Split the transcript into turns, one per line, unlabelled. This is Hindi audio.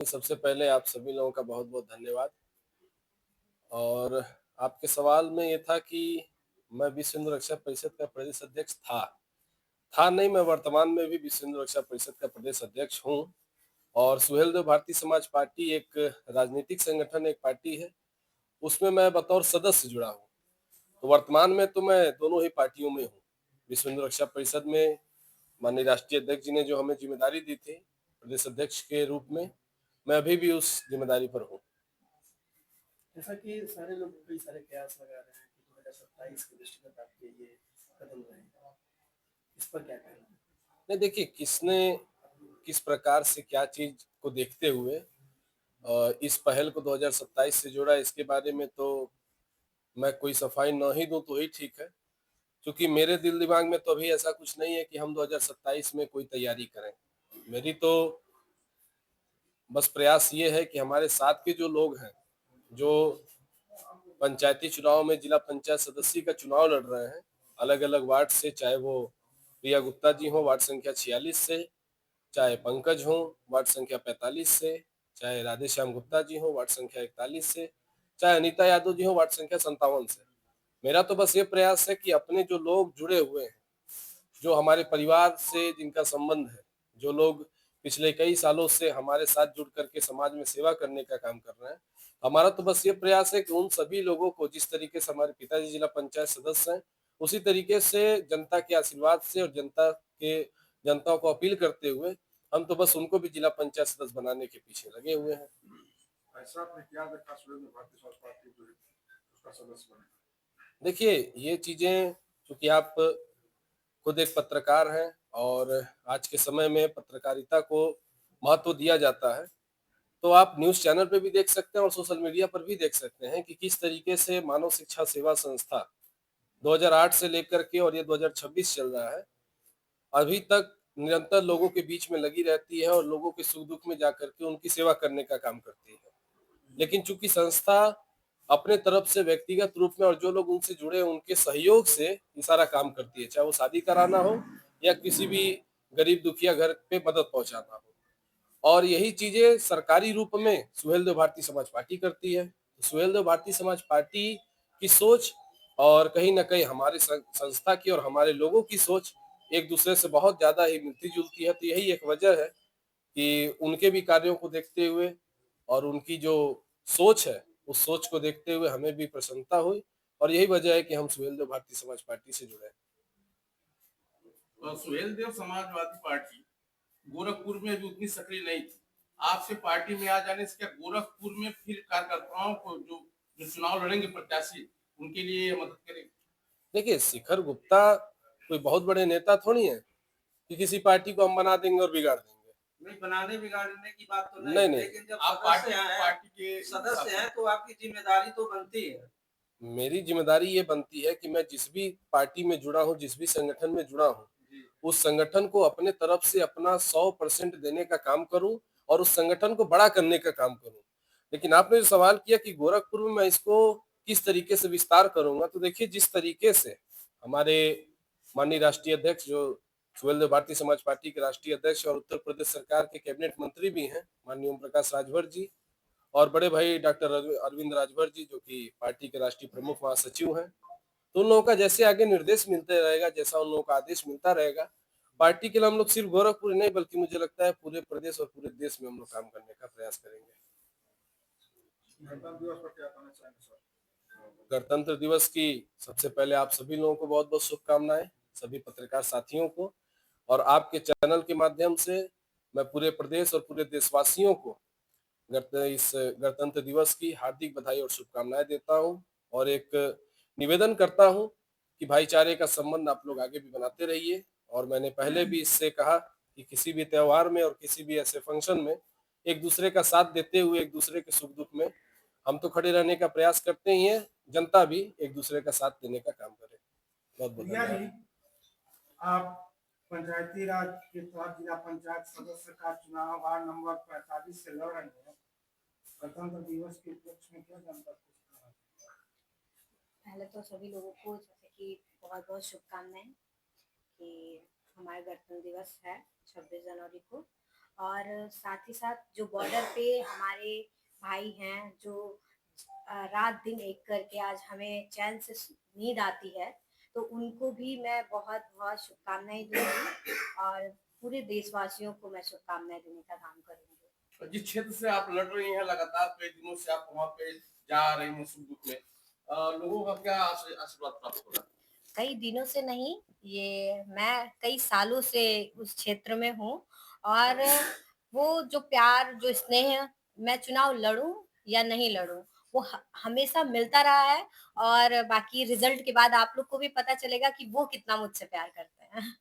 सबसे पहले आप सभी लोगों का बहुत-बहुत धन्यवाद। और आपके सवाल में ये था कि मैं विश्व हिंदू रक्षा परिषद का प्रदेश अध्यक्ष था। था नहीं, मैं वर्तमान में भी विश्व हिंदू रक्षा परिषद का प्रदेश अध्यक्ष हूँ। और सुहेलदेव भारतीय समाज पार्टी एक राजनीतिक संगठन, एक पार्टी है, उसमें मैं बतौर सदस्य जुड़ा हूँ। तो वर्तमान में तो मैं दोनों ही पार्टियों में हूँ। विश्व हिंदू रक्षा परिषद में माननीय राष्ट्रीय अध्यक्ष जी ने जो हमें ज़िम्मेदारी दी थी, प्रदेश अध्यक्ष के रूप में, मैं अभी भी उस ज़िम्मेदारी पर हूँ।
जैसा कि सारे लोग कई सारे प्रयास लगा रहे हैं कि 2027 के दृष्टिगत आपके ये कदम रहेगा, इस पर क्या कहना है?
नहीं, देखिए, किसने किस प्रकार से क्या चीज़ को देखते हुए इस पहल को 2027 से जोड़ा, इसके बारे में तो मैं कोई सफाई ना ही दूँ तो ही ठीक है। क्योंकि मेरे दिल-दिमाग में तो अभी ऐसा कुछ नहीं है कि हम 2027 में कोई तैयारी करें। मेरी तो बस प्रयास ये है कि हमारे साथ के जो लोग हैं, जो पंचायती चुनाव में जिला पंचायत सदस्य का चुनाव लड़ रहे हैं, अलग-अलग वार्ड से, चाहे वो प्रिया गुप्ता जी हों वार्ड संख्या 46 से, चाहे पंकज हों वार्ड संख्या 45 से, चाहे राधेश्याम गुप्ता जी हों वार्ड संख्या 41 से, चाहे अनीता यादव जी हों वार्ड संख्या 57 से। मेरा तो बस ये प्रयास है कि अपने जो लोग जुड़े हुए हैं, जो हमारे परिवार से जिनका संबंध है, जो लोग पिछले कई सालों से हमारे साथ जुड़ करके समाज में सेवा करने का काम कर रहे हैं, हमारा तो बस ये प्रयास है कि उन सभी लोगों को, जिस तरीके से हमारे पिताजी जिला पंचायत सदस्य हैं, उसी तरीके से जनता के आशीर्वाद से और जनता को अपील करते हुए हम तो बस उनको भी जिला पंचायत सदस्य बनाने के पीछे लगे हुए हैं।
ऐसा आपने क्या देखा सुरेंद्र भारतीय समाज पार्टी जो उसका सदस्य बने?
देखिए, ये चीज़ें, चूँकि आप खुद एक पत्रकार हैं और आज के समय में पत्रकारिता को महत्व दिया जाता है, तो आप न्यूज़ चैनल पे भी देख सकते हैं और सोशल मीडिया पर भी देख सकते हैं कि किस तरीके से मानव शिक्षा सेवा संस्था 2008 से लेकर के और ये 2026 चल रहा है, अभी तक निरंतर लोगों के बीच में लगी रहती है और लोगों के सुख-दुःख में जाकर के उनकी सेवा करने का काम करती है। लेकिन चूँकि संस्था अपने तरफ से व्यक्तिगत रूप में और जो लोग उनसे जुड़े हैं, उनके सहयोग से ये सारा काम करती है, चाहे वो शादी कराना हो या किसी भी गरीब दुखिया घर पे मदद पहुँचाना हो। और यही चीज़ें सरकारी रूप में सुहेलदेव भारतीय समाज पार्टी करती है। तो सुहेलदेव भारतीय समाज पार्टी की सोच और कहीं न कहीं हमारे संस्था की और हमारे लोगों की सोच एक-दूसरे से बहुत ज़्यादा ही मिलती-जुलती है। तो यही एक वजह है कि उनके भी कार्यों को देखते हुए और उनकी जो सोच है, उस सोच को देखते हुए हमें भी प्रसन्नता हुई और यही वजह है कि हम सुहेलदेव भारतीय समाज पार्टी से जुड़े हैं।
सुहेलदेव समाजवादी पार्टी गोरखपुर में भी उतनी सक्रिय नहीं थी। आपसे पार्टी में आ जाने से क्या गोरखपुर में फिर कार्यकर्ताओं को जो जो चुनाव लड़ेंगे प्रत्याशी उनके लिए मदद करेगी?
देखिए, शिखर गुप्ता कोई बहुत बड़े नेता थोड़ी हैं कि किसी पार्टी को हम बना देंगे और बिगाड़ देंगे।
नहीं, बनाने बिगाड़ने की बात तो नहीं,
नहीं, नहीं।
लेकिन जब आप पार्टी के सदस्य हैं तो आपकी जिम्मेदारी तो बनती है।
मेरी ज़िम्मेदारी ये बनती है कि मैं जिस भी पार्टी में जुड़ा हूँ, जिस भी संगठन में जुड़ा हूँ, उस संगठन को अपने तरफ से अपना 100% देने का काम करूँ और उस संगठन को बड़ा करने का काम करूँ। लेकिन आपने जो सवाल किया कि गोरखपुर में मैं इसको किस तरीके से विस्तार करूँगा, तो देखिए, जिस तरीके से हमारे माननीय राष्ट्रीय अध्यक्ष, जो सुहेलदेव भारतीय समाज पार्टी के राष्ट्रीय अध्यक्ष और उत्तर प्रदेश सरकार के कैबिनेट मंत्री भी हैं, माननीय ओम प्रकाश राजभर जी, और बड़े भाई डॉक्टर अरविंद राजभर जी, जो कि पार्टी के राष्ट्रीय प्रमुख महासचिव हैं। तो उन लोगों का जैसे आगे निर्देश मिलते रहेगा, जैसा उन लोगों का आदेश मिलता रहेगा, पार्टी के लिए हम लोग सिर्फ गोरखपुर ही नहीं, बल्कि मुझे लगता है पूरे प्रदेश और पूरे देश में हम लोग काम करने का प्रयास करेंगे।
गणतंत्र दिवस पर क्या कहना चाहेंगे सर?
गणतंत्र दिवस की सबसे पहले आप सभी लोगों को बहुत-बहुत शुभकामनाएँ, सभी पत्रकार साथियों को, और आपके चैनल के माध्यम से मैं पूरे प्रदेश और पूरे देशवासियों को इस गणतंत्र दिवस की हार्दिक बधाई और शुभकामनाएँ देता हूँ और एक निवेदन करता हूँ कि भाईचारे का संबंध आप लोग आगे भी बनाते रहिए। और मैंने पहले भी इससे कहा कि किसी भी त्योहार में और किसी भी ऐसे फंक्शन में एक-दूसरे का साथ देते हुए, एक-दूसरे के सुख-दुःख में हम तो खड़े रहने का प्रयास करते ही हैं, जनता भी एक-दूसरे का साथ देने का काम करे। बहुत-बहुत
प्रिया जी,
धन्यवाद।
आप पंचायती राज के तहत जिला पंचायत सदस्य का चुनाव वार्ड नंबर 45 से लड़ रहे हैं। गणतंत्र दिवस के उपलक्ष्य में क्या जानकारी देना है?
पहले तो सभी लोगों को जैसे कि बहुत-बहुत शुभकामनाएँ कि हमारा गणतंत्र दिवस है 26 जनवरी को और साथ ही साथ जो बॉर्डर पे हमारे भाई हैं जो रात दिन एक करके आज हमें चैन से नींद आती है, तो उनको भी मैं बहुत-बहुत शुभकामनाएँ दूँगी और पूरे देशवासियों को मैं शुभकामनाएँ देने का काम करूँगी।
जिस क्षेत्र से आप लड़ रही हैं लगातार कई दिनों से आप वहाँ पे जा रही हैं सुख दुख में, लोगों का क्या आशीर्वाद प्राप्त हो रहा है?
कई दिनों से नहीं, ये मैं कई सालों से उस क्षेत्र में हूँ और वो जो प्यार, जो स्नेह मैं चुनाव लड़ूँ या नहीं लड़ूँ, वो हमेशा मिलता रहा है और बाकी रिज़ल्ट के बाद आप लोग को भी पता चलेगा कि वो कितना मुझसे प्यार करते हैं।